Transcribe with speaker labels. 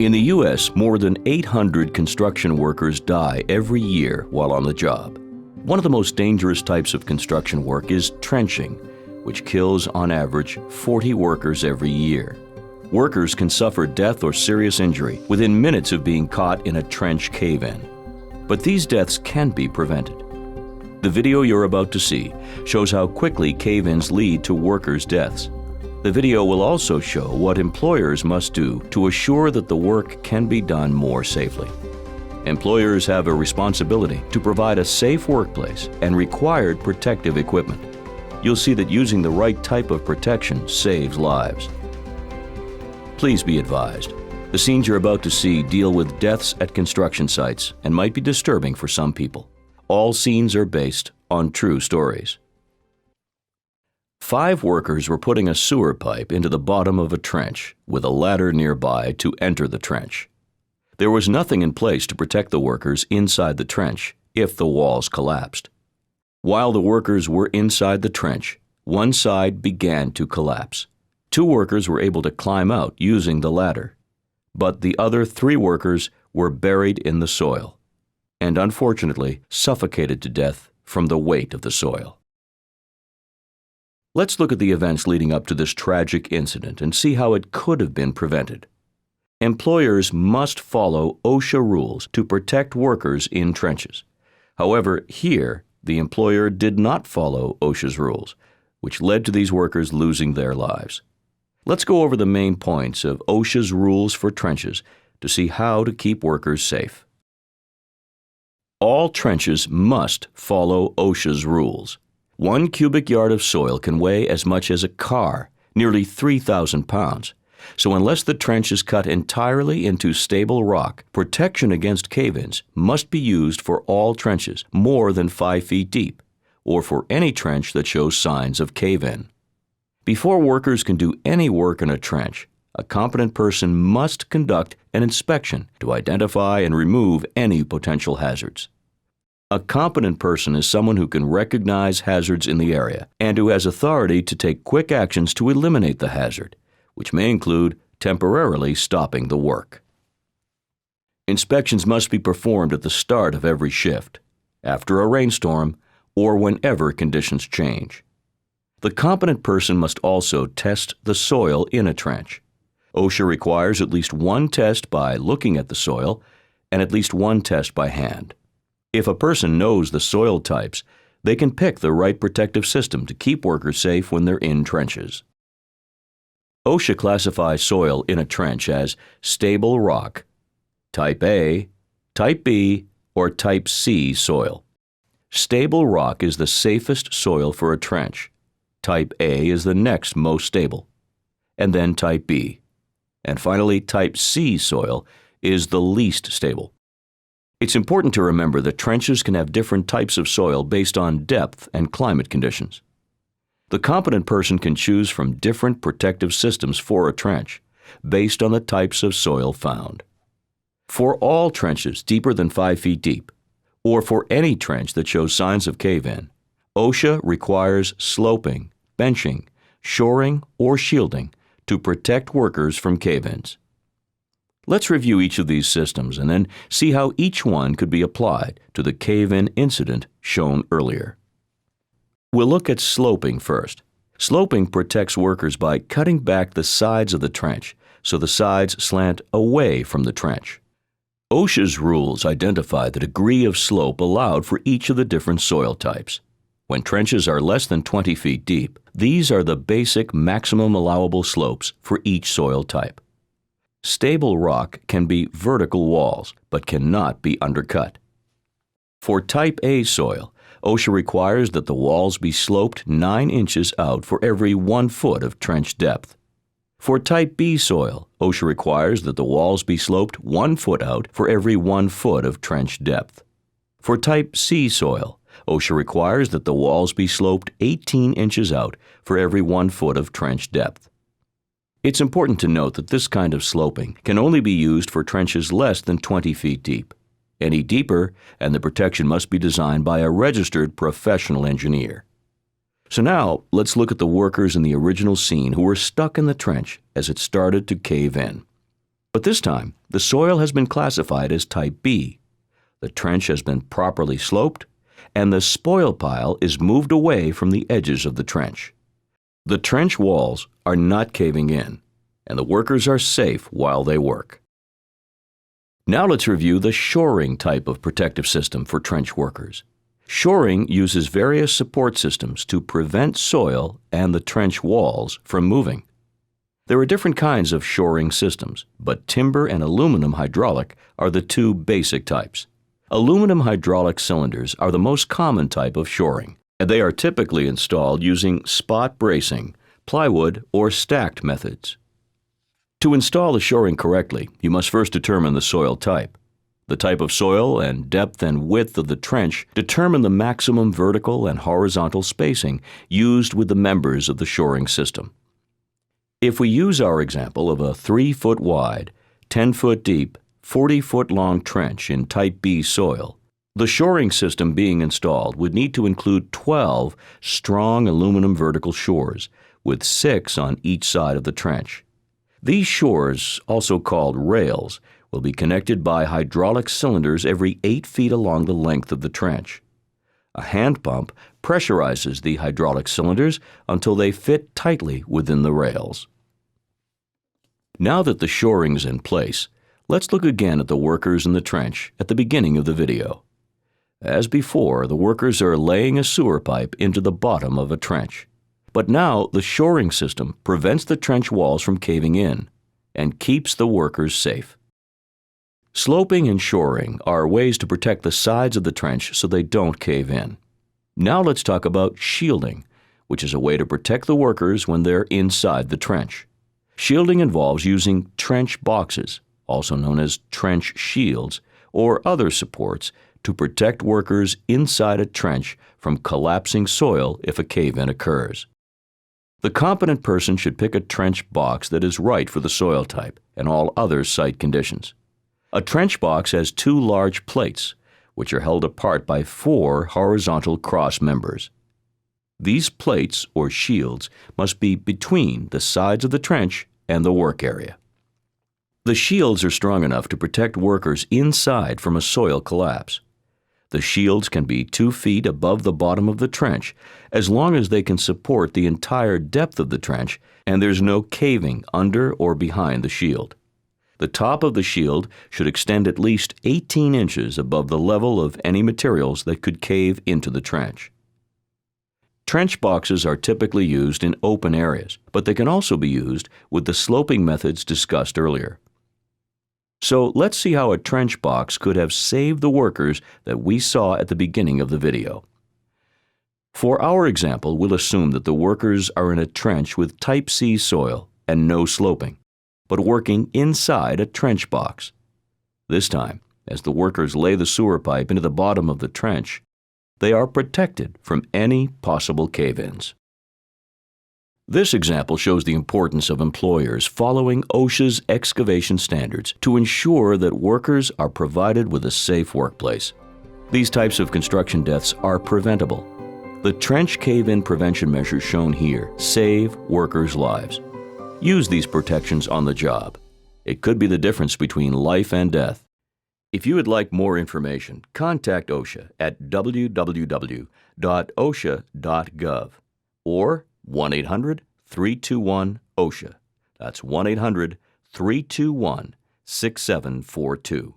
Speaker 1: In the U.S., more than 800 construction workers die every year while on the job. One of the most dangerous types of construction work is trenching, which kills on average 40 workers every year. Workers can suffer death or serious injury within minutes of being caught in a trench cave-in. But these deaths can be prevented. The video you're about to see shows how quickly cave-ins lead to workers' deaths. The video will also show what employers must do to assure that the work can be done more safely. Employers have a responsibility to provide a safe workplace and required protective equipment. You'll see that using the right type of protection saves lives. Please be advised, the scenes you're about to see deal with deaths at construction sites and might be disturbing for some people. All scenes are based on true stories. 5 workers were putting a sewer pipe into the bottom of a trench with a ladder nearby to enter the trench. There was nothing in place to protect the workers inside the trench if the walls collapsed. While the workers were inside the trench, one side began to collapse. 2 workers were able to climb out using the ladder, but the other 3 workers were buried in the soil and unfortunately suffocated to death from the weight of the soil. Let's look at the events leading up to this tragic incident and see how it could have been prevented. Employers must follow OSHA rules to protect workers in trenches. However, here, the employer did not follow OSHA's rules, which led to these workers losing their lives. Let's go over the main points of OSHA's rules for trenches to see how to keep workers safe. All trenches must follow OSHA's rules. 1 cubic yard of soil can weigh as much as a car, nearly 3,000 pounds. So unless the trench is cut entirely into stable rock, protection against cave-ins must be used for all trenches more than 5 feet deep, or for any trench that shows signs of cave-in. Before workers can do any work in a trench, a competent person must conduct an inspection to identify and remove any potential hazards. A competent person is someone who can recognize hazards in the area and who has authority to take quick actions to eliminate the hazard, which may include temporarily stopping the work. Inspections must be performed at the start of every shift, after a rainstorm, or whenever conditions change. The competent person must also test the soil in a trench. OSHA requires at least 1 test by looking at the soil and at least 1 test by hand. If a person knows the soil types, they can pick the right protective system to keep workers safe when they're in trenches. OSHA classifies soil in a trench as stable rock, Type A, Type B, or Type C soil. Stable rock is the safest soil for a trench. Type A is the next most stable, and then Type B. And finally, Type C soil is the least stable. It's important to remember that trenches can have different types of soil based on depth and climate conditions. The competent person can choose from different protective systems for a trench, based on the types of soil found. For all trenches deeper than 5 feet deep, or for any trench that shows signs of cave-in, OSHA requires sloping, benching, shoring, or shielding to protect workers from cave-ins. Let's review each of these systems and then see how each one could be applied to the cave-in incident shown earlier. We'll look at sloping first. Sloping protects workers by cutting back the sides of the trench so the sides slant away from the trench. OSHA's rules identify the degree of slope allowed for each of the different soil types. When trenches are less than 20 feet deep, these are the basic maximum allowable slopes for each soil type. Stable rock can be vertical walls, but cannot be undercut. For Type A soil, OSHA requires that the walls be sloped 9 inches out for every 1 foot of trench depth. For Type B soil, OSHA requires that the walls be sloped 1 foot out for every 1 foot of trench depth. For Type C soil, OSHA requires that the walls be sloped 18 inches out for every 1 foot of trench depth. It's important to note that this kind of sloping can only be used for trenches less than 20 feet deep. Any deeper, and the protection must be designed by a registered professional engineer. So now, let's look at the workers in the original scene who were stuck in the trench as it started to cave in. But this time, the soil has been classified as Type B. The trench has been properly sloped, and the spoil pile is moved away from the edges of the trench. The trench walls are not caving in, and the workers are safe while they work. Now let's review the shoring type of protective system for trench workers. Shoring uses various support systems to prevent soil and the trench walls from moving. There are different kinds of shoring systems, but timber and aluminum hydraulic are the two basic types. Aluminum hydraulic cylinders are the most common type of shoring, and they are typically installed using spot bracing, plywood, or stacked methods. To install the shoring correctly, you must first determine the soil type. The type of soil and depth and width of the trench determine the maximum vertical and horizontal spacing used with the members of the shoring system. If we use our example of a 3-foot wide, 10-foot deep, 40-foot long trench in Type B soil, the shoring system being installed would need to include 12 strong aluminum vertical shores, with 6 on each side of the trench. These shores, also called rails, will be connected by hydraulic cylinders every 8 feet along the length of the trench. A hand pump pressurizes the hydraulic cylinders until they fit tightly within the rails. Now that the shoring is in place, let's look again at the workers in the trench at the beginning of the video. As before, the workers are laying a sewer pipe into the bottom of a trench. But now the shoring system prevents the trench walls from caving in and keeps the workers safe. Sloping and shoring are ways to protect the sides of the trench so they don't cave in. Now let's talk about shielding, which is a way to protect the workers when they're inside the trench. Shielding involves using trench boxes, also known as trench shields, or other supports to protect workers inside a trench from collapsing soil if a cave-in occurs. The competent person should pick a trench box that is right for the soil type and all other site conditions. A trench box has 2 large plates, which are held apart by 4 horizontal cross members. These plates, or shields, must be between the sides of the trench and the work area. The shields are strong enough to protect workers inside from a soil collapse. The shields can be 2 feet above the bottom of the trench as long as they can support the entire depth of the trench and there's no caving under or behind the shield. The top of the shield should extend at least 18 inches above the level of any materials that could cave into the trench. Trench boxes are typically used in open areas, but they can also be used with the sloping methods discussed earlier. So let's see how a trench box could have saved the workers that we saw at the beginning of the video. For our example, we'll assume that the workers are in a trench with Type C soil and no sloping, but working inside a trench box. This time, as the workers lay the sewer pipe into the bottom of the trench, they are protected from any possible cave-ins. This example shows the importance of employers following OSHA's excavation standards to ensure that workers are provided with a safe workplace. These types of construction deaths are preventable. The trench cave-in prevention measures shown here save workers' lives. Use these protections on the job. It could be the difference between life and death. If you would like more information, contact OSHA at www.osha.gov or 1-800-321-OSHA. That's 1-800-321-6742.